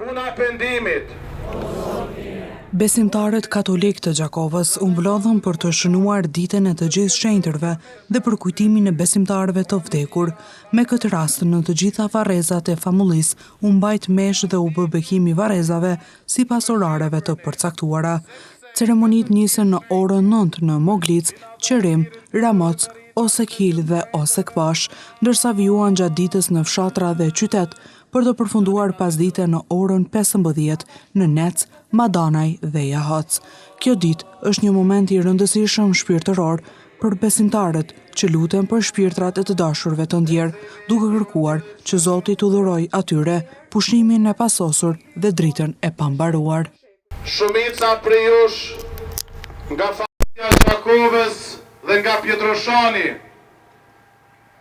Puna pendimit. Besimtarët katolik të Gjakovës u mblodhën për të shënuar ditën e të gjithë shenjtërve dhe për kujtimin e besimtarëve të vdekur. Me këtë rast, në të gjitha varrezat e famullisë u mbajt mesh dhe u bë bekim i varrezave sipas orareve të përcaktuara. Ceremonit nisën në orën 9 në Moglic, Qerim, Ramoc, Osekil dhe Osekbash, ndërsa vijuan gjatë ditës në fshatra dhe qytet, për të përfunduar pasdite në orën 15 në Nec, Madanaj dhe Jahac. Kjo ditë është një moment i rëndësishëm shpirtëror për besimtarët që luten për shpirtrat e të dashurve të ndjerë, duke kërkuar që Zoti t'u dhurojë atyre pushtimin e pasosur dhe dritën e pambaruar. Shumica prej jush nga familja e Gjakovës dhe nga Pietroshani,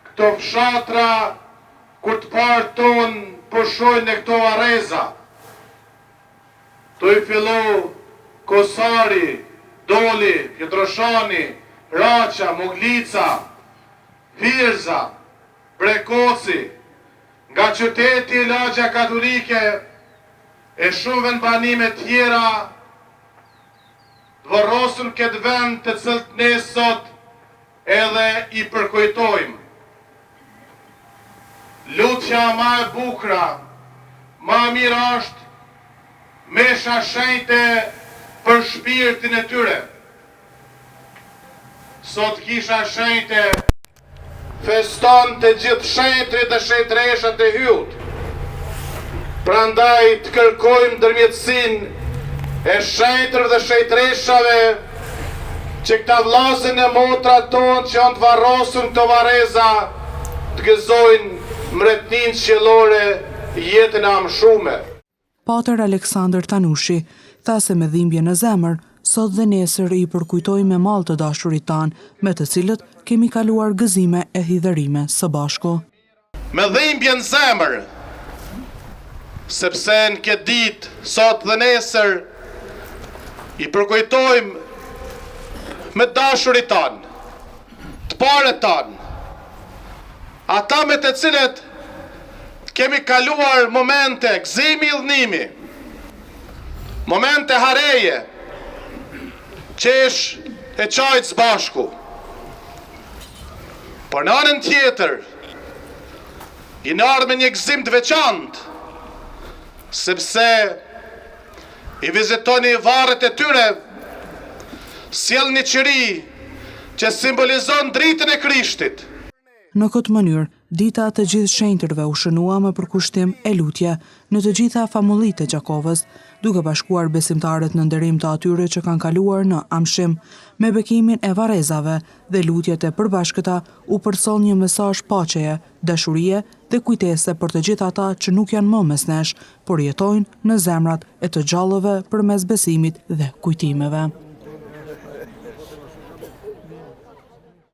këto fshatra kur të parë tonë përshojnë e këto varreza. Tu i fillu Kosari, Doli, Pietroshani, Raqa, Moglica, Firza, Brekoci, nga qyteti i lagja katolike e shumë banime tjera varrosën këtë vend të cilët ne sot edhe i përkujtojmë. Lutja ma e bukra, ma mirë është mesha shenjte për shpirtin e tyre. Sot kisha shenjte feston të gjithë shenjtrit dhe shenjtreshat e hyut. Prandaj të kërkojmë ndërmjetësinë e shenjtër dhe shenjtreshave që këta vllazën e motrat tonë që janë të varrosur këto varreza të gëzojnë mretnin qiellore jetën e amshume. Pater Aleksandër Tanushi tha se me dhimbje në zemër, sot dhe nesër i përkujtojmë me mall të dashurit tanë, me të cilët kemi kaluar gëzime e hidherime së bashku. Me dhimbje në zemër, sepse në këtë ditë, sot dhe nesër, i përkujtojmë me dashurit tanë, të parët tanë, ata me të cilët kemi kaluar momente gëzimi i dhënimi, momente hareje, qesh e qajtë së bashku. Por në anën tjetër, i në ardhë me një gëzim të veçantë, sepse i vizitoni varret e tyre, sjell një qiri që simbolizon dritën e Krishtit. Në këtë mënyrë, dita të gjithë shenjtërve u shënua me përkushtim e lutje në të gjitha famullitë e Gjakovës, duke bashkuar besimtarët në nderim të atyre që kanë kaluar në amshim. Me bekimin e varrezave dhe lutjet e përbashkëta u përsoll një mesazh paqeje, dashurie dhe kujtese për të gjithë ata që nuk janë më mes nesh, por jetojnë në zemrat e të gjallëve përmes besimit dhe kujtimeve.